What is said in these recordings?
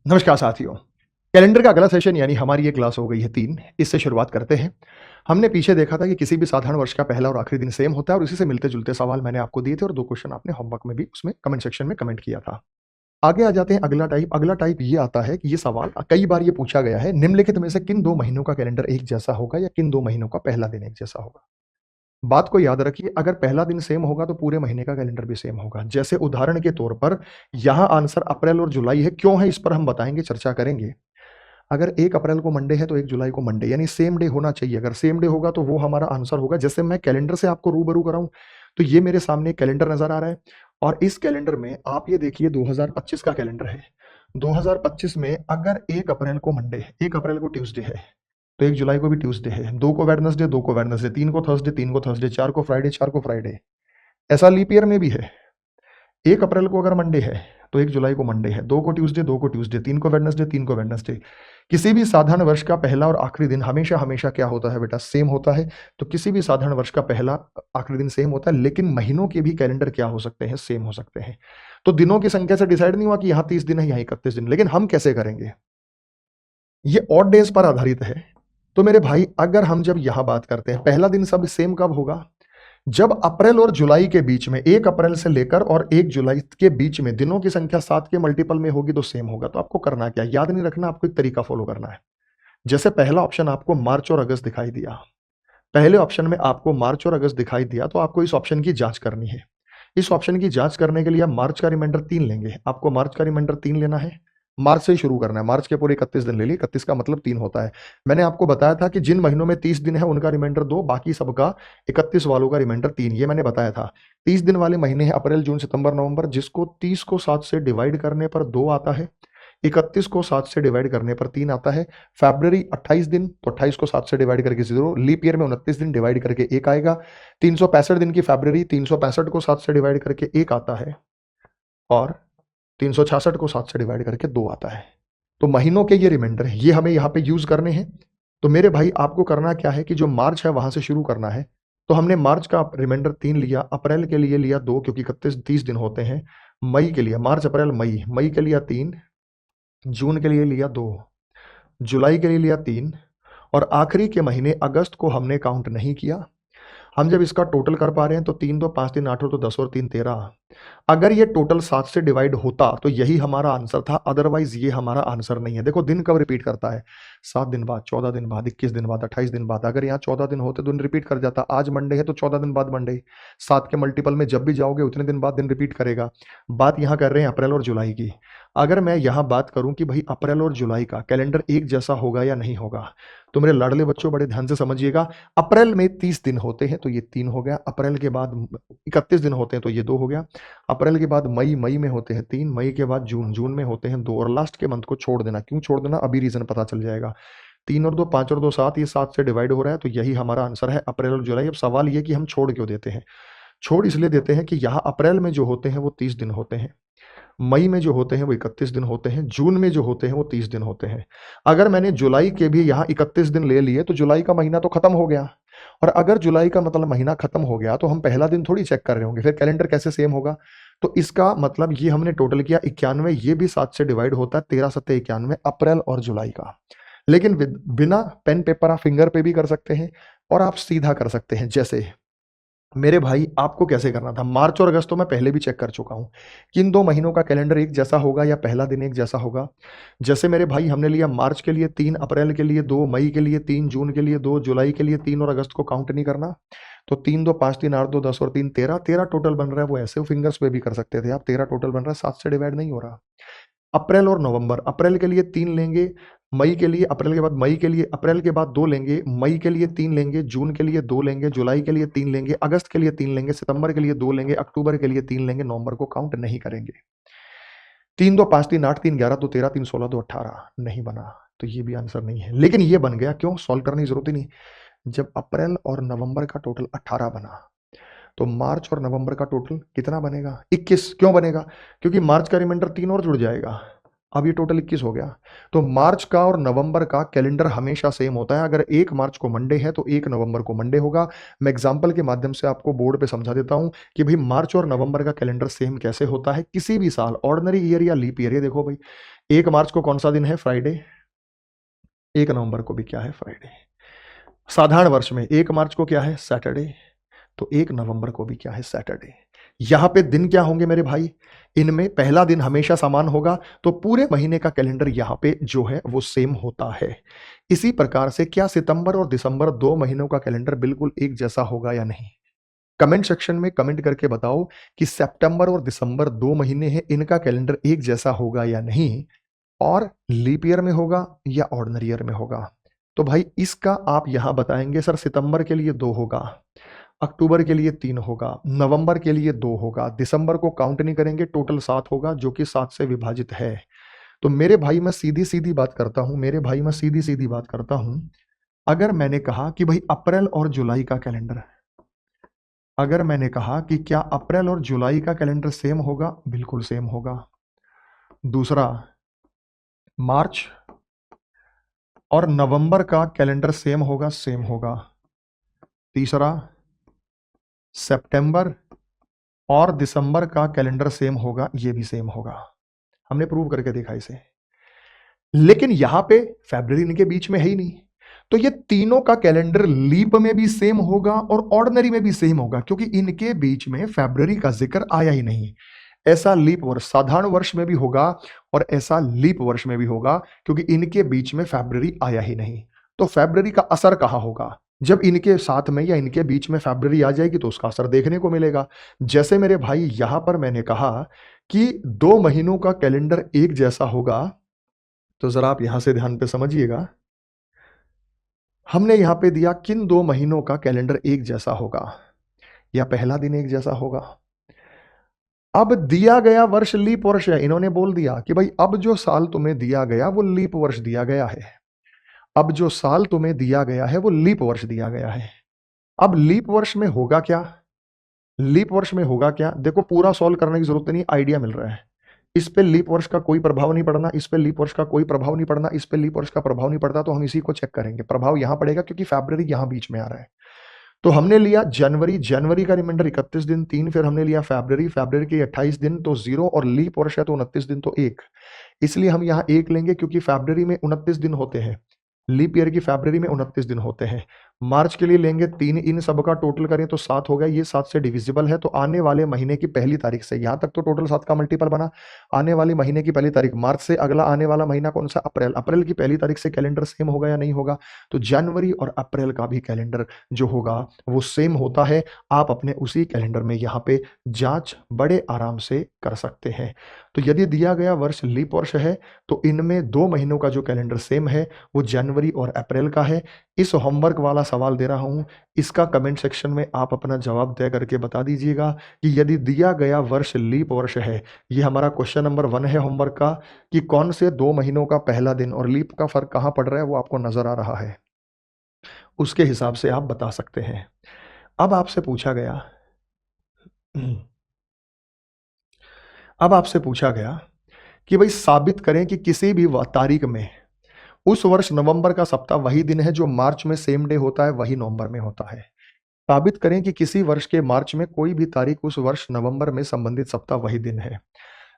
नमस्कार साथियों। कैलेंडर का अगला सेशन यानी हमारी ये क्लास हो गई है 3। इससे शुरुआत करते हैं। हमने पीछे देखा था कि किसी भी साधारण वर्ष का पहला और आखिरी दिन सेम होता है और इसी से मिलते-जुलते सवाल मैंने आपको दिए थे और 2 क्वेश्चन आपने होमवर्क में भी उसमें कमेंट सेक्शन में कमेंट किया था। आगे आ जाते हैं अगला टाइप ये आता है कि ये सवाल कई बार ये पूछा गया है, निम्नलिखित में से किन 2 महीनों का कैलेंडर एक जैसा होगा या किन 2 महीनों का पहला दिन एक जैसा होगा? बात को याद रखिए, अगर पहला दिन सेम होगा तो पूरे महीने का कैलेंडर भी सेम होगा। जैसे उदाहरण के तौर पर यहाँ आंसर अप्रैल और जुलाई है, क्यों है इस पर हम बताएँगे, चर्चा करेंगे। अगर 1 अप्रैल को मंडे है तो 1 जुलाई को मंडे यानी सेम डे होना चाहिए। अगर सेम डे होगा तो वो हमारा आंसर होगा। जैसे मैं कैलेंडर से आपको रूबरू कराऊँ, तो ये मेरे सामने एक कैलेंडर नज़र आ रहा है और इस कैलेंडर में आप ये देखिए 2025 का कैलेंडर है। 2025 में अगर 1 अप्रैल को मंडे है, 1 अप्रैल को ट्यूसडे है, तो 1 जुलाई को भी ट्यूसडे है, 2 को वेडनेसडे, 2 को वेडनेसडे, 3 को थर्सडे, 3 को थर्सडे, 4 को फ्राइडे, 4 को फ्राइडे। ऐसा लीप ईयर में भी है। 1 अप्रैल को अगर मंडे है, तो 1 जुलाई को मंडे है, 2 को ट्यूसडे, 2 को ट्यूसडे, 3 को वेडनेसडे, 3 को वेडनेसडे। किसी भी साधारण वर्ष का पहला और आखिरी दिन हमेशा क्या होता है बेटा? सेम होता है। तो किसी भी साधारण वर्ष का पहला आखिरी दिन सेम होता है, लेकिन महीनों के भी कैलेंडर क्या हो सकते हैं? सेम हो सकते हैं। तो दिनों की संख्या से डिसाइड नहीं हुआ कि यहाँ 30 दिन है, यहाँ 31 दिन। लेकिन हम कैसे करेंगे? ये ऑड डेज पर आधारित है। तो मेरे भाई, अगर हम जब यहां बात करते हैं पहला दिन सब सेम कब होगा? जब अप्रैल और जुलाई के बीच में 1 अप्रैल से लेकर और 1 जुलाई के बीच में दिनों की संख्या 7 के मल्टीपल में होगी तो सेम होगा। तो आपको करना क्या है? याद नहीं रखना, आपको एक तरीका फॉलो करना है। जैसे पहला ऑप्शन आपको मार्च और अगस्त दिखाई दिया। पहले ऑप्शन में आपको मार्च और अगस्त दिखाई दिया तो आपको इस ऑप्शन की जांच करनी है। इस ऑप्शन की जांच करने के लिए आप मार्च का रिमाइंडर 3 लेंगे। आपको मार्च का रिमाइंडर 3 लेना है। मार्च से ही शुरू करना है। मार्च के पूरे 31 दिन ले लिए। 31 का मतलब 3 होता है। मैंने आपको बताया था कि जिन महीनों में 30 दिन है उनका रिमाइंडर 2, बाकी सबका 31 वालों का रिमाइंडर 3, ये मैंने बताया था। 30 दिन वाले महीने हैं अप्रैल, जून, सितंबर, नवंबर, जिसको 30 को 7 से डिवाइड करने पर 2 आता है। 31 को 7 से डिवाइड करने पर 3 आता है। फरवरी 28 दिन, तो 28 को 7 से डिवाइड करके 0। लीप ईयर में 29 दिन, डिवाइड करके 1 आएगा। 365 दिन की फरवरी, 365 को 7 से डिवाइड करके 1 आता है और 366 को 7 से डिवाइड करके 2 आता है। तो महीनों के ये रिमाइंडर है, ये हमें यहाँ पे यूज करने हैं। तो मेरे भाई, आपको करना क्या है कि जो मार्च है वहां से शुरू करना है। तो हमने मार्च का रिमाइंडर 3 लिया, अप्रैल के लिए लिया 2 क्योंकि 31-30 दिन होते हैं। मई के लिए मार्च, अप्रैल, मई, मई के लिए 3, जून के लिए लिया 2, जुलाई के लिए लिया 3 और आखिरी के महीने अगस्त को हमने काउंट नहीं किया। हम जब इसका टोटल कर पा रहे हैं तो 3 2 5 3 8 और तो 10 और 3 13। अगर ये टोटल 7 से डिवाइड होता तो यही हमारा आंसर था, अदरवाइज ये हमारा आंसर नहीं है। देखो दिन कब रिपीट करता है? 7 दिन बाद, 14 दिन बाद, 21 दिन बाद, 28 दिन बाद। अगर यहाँ 14 दिन होते तो दिन रिपीट कर जाता। आज मंडे है तो 14 दिन बाद मंडे। 7 के मल्टीपल में जब भी जाओगे उतने दिन बाद दिन रिपीट करेगा। बात यहाँ कर रहे हैं अप्रैल और जुलाई की। अगर मैं यहाँ बात करूं कि भाई अप्रैल और जुलाई का कैलेंडर एक जैसा होगा या नहीं होगा, तो मेरे लाडले बच्चों बड़े ध्यान से समझिएगा। अप्रैल में 30 दिन होते हैं तो ये 3 हो गया। अप्रैल के बाद 31 दिन होते हैं तो ये 2 हो गया। अप्रैल के बाद मई, मई में होते हैं 3, मई के बाद जून, जून में होते हैं 2 और लास्ट के मंथ को छोड़ देना। क्यों छोड़ देना? अभी रीजन पता चल जाएगा। 3 और 2 5 और 2 7, ये 7 से डिवाइड हो रहा है तो यही हमारा आंसर है, अप्रैल और जुलाई। अब सवाल ये कि हम छोड़ क्यों देते हैं? छोड़ इसलिए देते हैं कि यहाँ अप्रैल में जो होते हैं वो 30 दिन होते हैं, मई में जो होते हैं वो 31 दिन होते हैं, जून में जो होते हैं वो 30 दिन होते हैं। अगर मैंने जुलाई के भी यहाँ 31 दिन ले लिए तो जुलाई का महीना तो खत्म हो गया। और अगर जुलाई का मतलब महीना खत्म हो गया तो हम पहला दिन थोड़ी चेक कर रहे होंगे, फिर कैलेंडर कैसे सेम होगा? तो इसका मतलब ये हमने टोटल किया 91, ये भी 7 से डिवाइड होता है, 13 7 91, अप्रैल और जुलाई का। लेकिन बिना पेन पेपर आप फिंगर पे भी कर सकते हैं और आप सीधा कर सकते हैं। जैसे मेरे भाई, आपको कैसे करना था? मार्च और अगस्त तो मैं पहले भी चेक कर चुका हूं। किन 2 महीनों का कैलेंडर एक जैसा होगा या पहला दिन एक जैसा होगा? जैसे मेरे भाई, हमने लिया मार्च के लिए 3, अप्रैल के लिए 2, मई के लिए 3, जून के लिए 2, जुलाई के लिए 3 और अगस्त को काउंट नहीं करना। तो 3 2 5 3 8 2 10 और 3 13, 13 टोटल बन रहा है। वो ऐसे फिंगर्स पे भी कर सकते थे आप। 13 टोटल बन रहा है, 7 से डिवाइड नहीं हो रहा। अप्रैल और नवंबर, अप्रैल के लिए 3 लेंगे, मई के लिए, अप्रैल के बाद मई के लिए, अप्रैल के बाद 2 लेंगे, मई के लिए 3 लेंगे, जून के लिए 2 लेंगे, जुलाई के लिए 3 लेंगे, अगस्त के लिए 3 लेंगे, सितंबर के लिए 2 लेंगे, अक्टूबर के लिए 3 लेंगे, नवंबर को काउंट नहीं करेंगे। 3 2 5 3 8 3 11 2 13 3 16 2 18 नहीं बना। तो ये भी आंसर नहीं है। लेकिन ये बन गया, क्यों? सॉल्व करने की जरूरत ही नहीं। जब अप्रैल और नवंबर का टोटल 18 बना तो मार्च और नवंबर का टोटल कितना बनेगा? 21। क्यों बनेगा? क्योंकि मार्च का रिमाइंडर 3 और जुड़ जाएगा। अब ये टोटल 21 हो गया। तो मार्च का और नवंबर का कैलेंडर हमेशा सेम होता है। अगर 1 मार्च को मंडे है तो 1 नवंबर को मंडे होगा। मैं एग्जांपल के माध्यम से आपको बोर्ड पे समझा देता हूं कि भाई मार्च और नवंबर का कैलेंडर सेम कैसे होता है किसी भी साल, ऑर्डिनरी ईयर या लीप ईयर। ये देखो भाई, 1 मार्च को कौन सा दिन है? फ्राइडे। 1 नवंबर को भी क्या है? फ्राइडे। साधारण वर्ष में 1 मार्च को क्या है? सैटरडे। तो 1 नवंबर को भी क्या है? सैटरडे। यहां पे दिन क्या होंगे मेरे भाई? इनमें पहला दिन हमेशा समान होगा, तो पूरे महीने का कैलेंडर यहां पे जो है वो सेम होता है। इसी प्रकार से क्या सितंबर और दिसंबर 2 महीनों का कैलेंडर बिल्कुल एक जैसा होगा या नहीं? कमेंट सेक्शन में कमेंट करके बताओ कि सितंबर और दिसंबर 2 महीने हैं, इनका कैलेंडर एक जैसा होगा या नहीं, और लीप ईयर में होगा या ऑर्डिनरी ईयर में होगा। तो भाई इसका आप यहां बताएंगे सर सितंबर के लिए 2 होगा, अक्टूबर के लिए 3 होगा, नवंबर के लिए 2 होगा, दिसंबर को काउंट नहीं करेंगे, टोटल 7 होगा जो कि 7 से विभाजित है। तो मेरे भाई मैं सीधी सीधी बात करता हूं, मेरे भाई मैं सीधी सीधी बात करता हूं। अगर मैंने कहा कि भाई अप्रैल और जुलाई का कैलेंडर, अगर मैंने कहा कि क्या अप्रैल और जुलाई का कैलेंडर सेम होगा, बिल्कुल सेम होगा। दूसरा, मार्च और नवंबर का कैलेंडर सेम होगा, सेम होगा। तीसरा, सितंबर और दिसंबर का कैलेंडर सेम होगा, ये भी सेम होगा। हमने प्रूव करके देखा इसे। लेकिन यहां पे फरवरी इनके बीच में है ही नहीं, तो ये तीनों का कैलेंडर लीप में भी सेम होगा और ऑर्डिनरी में भी सेम होगा, क्योंकि इनके बीच में फरवरी का जिक्र आया ही नहीं। ऐसा लीप वर्ष साधारण वर्ष में भी होगा और ऐसा लीप वर्ष में भी होगा, क्योंकि इनके बीच में फरवरी आया ही नहीं। तो फरवरी का असर कहां होगा? जब इनके साथ में या इनके बीच में फरवरी आ जाएगी तो उसका असर देखने को मिलेगा। जैसे मेरे भाई यहां पर मैंने कहा कि 2 महीनों का कैलेंडर एक जैसा होगा, तो जरा आप यहां से ध्यान पे समझिएगा। हमने यहां पे दिया किन 2 महीनों का कैलेंडर एक जैसा होगा, या पहला दिन एक जैसा होगा। अब दिया गया वर्ष लीप वर्ष है, इन्होंने बोल दिया कि भाई अब जो साल तुम्हें दिया गया वो लीप वर्ष दिया गया है। अब जो साल तुम्हें दिया गया है वो लीप वर्ष दिया गया है। अब लीप वर्ष में होगा क्या? लीप वर्ष में होगा क्या? देखो पूरा सॉल्व करने की जरूरत नहीं, आइडिया मिल रहा है। इस पे लीप वर्ष का कोई प्रभाव नहीं पड़ना, इस पे लीप वर्ष का कोई प्रभाव नहीं पड़ना, इस पे लीप वर्ष का प्रभाव नहीं पड़ता, तो हम इसी को चेक करेंगे। प्रभाव यहां पड़ेगा क्योंकि फरवरी यहां बीच में आ रहा है। तो हमने लिया जनवरी, जनवरी का रिमाइंडर 31 दिन 3, फिर हमने लिया फरवरी, फरवरी के 28 दिन तो 0, और लीप वर्ष है तो 29 दिन तो 1। इसलिए हम यहाँ 1 लेंगे क्योंकि फरवरी में 29 दिन होते हैं, लीप ईयर की फरवरी में 29 दिन होते हैं। मार्च के लिए लेंगे 3, इन सब का टोटल करें तो 7 हो गया, ये 7 से डिविजिबल है, तो आने वाले महीने की पहली तारीख से, यहां तक तो टोटल 7 का मल्टीपल बना। आने वाले महीने की पहली तारीख, मार्च से अगला आने वाला महीना कौन सा? अप्रैल। अप्रैल की पहली तारीख से कैलेंडर सेम होगा या नहीं होगा? तो जनवरी और अप्रैल का भी कैलेंडर जो होगा वो सेम होता है। आप अपने उसी कैलेंडर में यहाँ पे जांच बड़े आराम से कर सकते हैं। तो यदि दिया गया वर्ष लीप वर्ष है तो इनमें 2 महीनों का जो कैलेंडर सेम है वो जनवरी और अप्रैल का है। इस होमवर्क वाला सवाल दे रहा हूं, इसका कमेंट सेक्शन में आप अपना जवाब तय करके बता दीजिएगा कि यदि दिया गया वर्ष लीप वर्ष है, ये हमारा क्वेश्चन नंबर 1 है होमवर्क का, कि कौन से 2 महीनों का पहला दिन और लीप का फर्क कहां पड़ रहा है वो आपको नजर आ रहा है, उसके हिसाब से आप बता सकते हैं। अब आपसे पूछा गया अब आपसे पूछा गया कि भाई साबित करें कि किसी भी तारीख में उस वर्ष नवंबर का सप्ताह वही दिन है जो मार्च में सेम डे होता है, वही नवंबर में होता है। साबित करें कि किसी वर्ष के मार्च में कोई भी तारीख उस वर्ष नवंबर में संबंधित सप्ताह वही दिन है।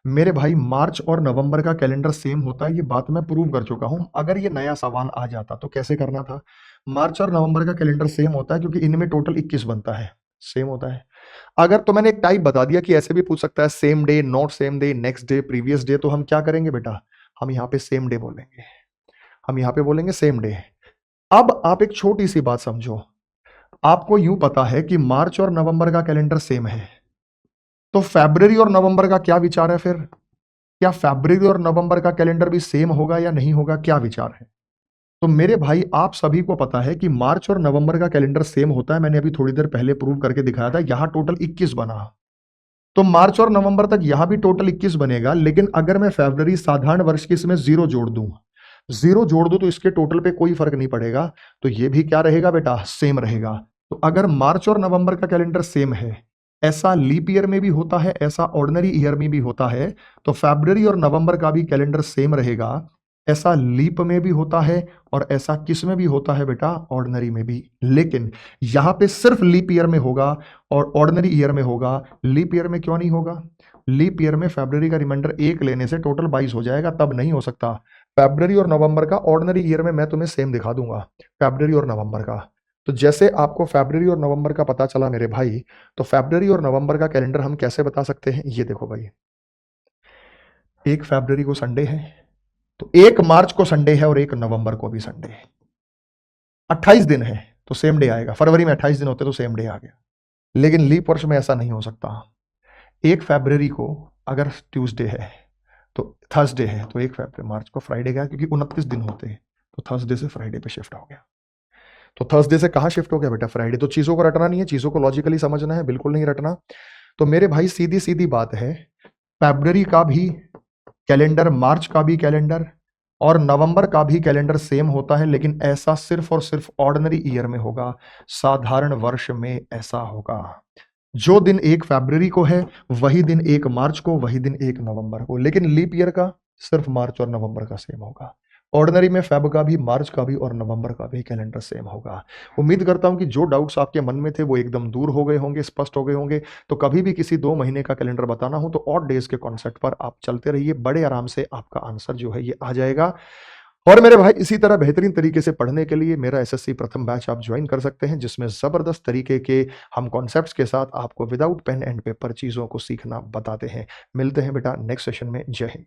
मेरे भाई मार्च और नवंबर का कैलेंडर सेम होता है, ये बात मैं प्रूव कर चुका हूं। अगर ये नया सवाल आ जाता तो कैसे करना था? मार्च और नवंबर का कैलेंडर सेम होता है क्योंकि इनमें टोटल 21 बनता है, सेम होता है। अगर तो मैंने एक टाइप बता दिया कि ऐसे भी पूछ सकता है same day, not same day, next day, previous day, तो हम क्या करेंगे बेटा? हम यहाँ पे सेम डे बोलेंगे, हम यहाँ पे बोलेंगे सेम डे। अब आप एक छोटी सी बात समझो, आपको यूं पता है कि मार्च और नवंबर का कैलेंडर सेम है, तो फरवरी और नवंबर का क्या विचार है फिर? क्या फरवरी और नवंबर का कैलेंडर भी सेम होगा या नहीं होगा, क्या विचार है? तो मेरे भाई आप सभी को पता है कि मार्च और नवंबर का कैलेंडर सेम होता है, मैंने अभी थोड़ी देर पहले प्रूव करके दिखाया था। यहां टोटल 21 बना, तो मार्च और नवंबर तक यहां भी टोटल 21 बनेगा। लेकिन अगर मैं फरवरी साधारण वर्ष की इसमें 0 जोड़ दूं, 0 जोड़ दूं तो इसके टोटल पे कोई फर्क नहीं पड़ेगा, तो ये भी क्या रहेगा बेटा? सेम रहेगा। तो अगर मार्च और नवंबर का कैलेंडर सेम है, ऐसा लीप ईयर में भी होता है, ऐसा ऑर्डिनरी ईयर में भी होता है। तो फरवरी और नवंबर का भी कैलेंडर सेम रहेगा। ऐसा लीप में भी होता है और ऐसा किस में भी होता है बेटा? ऑर्डिनरी में भी। लेकिन यहां पे सिर्फ लीप ईयर में होगा और ऑर्डिनरी ईयर में होगा। लीप ईयर में क्यों नहीं होगा? लीप ईयर में फरवरी का रिमाइंडर 1 लेने से टोटल 22 हो जाएगा, तब नहीं हो सकता। फरवरी और नवंबर का ऑर्डिनरी ईयर में मैं तुम्हें सेम दिखा दूंगा, फरवरी और नवंबर का। तो जैसे आपको फरवरी और नवंबर का पता चला मेरे भाई, तो फरवरी और नवंबर का कैलेंडर हम कैसे बता सकते हैं? ये देखो भाई, 1 फरवरी को संडे है, तो 1 मार्च को संडे है और 1 नवंबर को भी संडे है। 28 दिन है तो सेम डे आएगा। फरवरी में 28 दिन होते तो सेम डे आ गया। लेकिन लीप वर्ष में ऐसा नहीं हो सकता। 1 फरवरी को अगर ट्यूसडे है तो थर्सडे है, तो 1 फरवरी मार्च को फ्राइडे गया, क्योंकि 29 दिन होते हैं, तो थर्सडे से फ्राइडे पे शिफ्ट हो गया। तो थर्सडे से कहां शिफ्ट हो गया बेटा? फ्राइडे। तो चीजों को रटना नहीं है, चीजों को लॉजिकली समझना है, बिल्कुल नहीं रटना। तो मेरे भाई सीधी सीधी बात है, फरवरी का भी कैलेंडर, मार्च का भी कैलेंडर और नवंबर का भी कैलेंडर सेम होता है, लेकिन ऐसा सिर्फ और सिर्फ ऑर्डिनरी ईयर में होगा, साधारण वर्ष में ऐसा होगा। जो दिन 1 फरवरी को है वही दिन 1 मार्च को, वही दिन 1 नवंबर को। लेकिन लीप ईयर का सिर्फ मार्च और नवंबर का सेम होगा। ऑर्डिनरी में फेब का भी, मार्च का भी और नवंबर का भी कैलेंडर सेम होगा। उम्मीद करता हूं कि जो डाउट्स आपके मन में थे वो एकदम दूर हो गए होंगे, स्पष्ट हो गए होंगे। तो कभी भी किसी 2 महीने का कैलेंडर बताना हो तो ऑड डेज के कॉन्सेप्ट पर आप चलते रहिए, बड़े आराम से आपका आंसर जो है ये आ जाएगा। और मेरे भाई इसी तरह बेहतरीन तरीके से पढ़ने के लिए मेरा एसएससी प्रथम बैच आप ज्वाइन कर सकते हैं, जिसमें जबरदस्त तरीके के हम कॉन्सेप्ट्स के साथ आपको विदाउट पेन एंड पेपर चीजों को सीखना बताते हैं। मिलते हैं बेटा नेक्स्ट सेशन में। जय हिंद।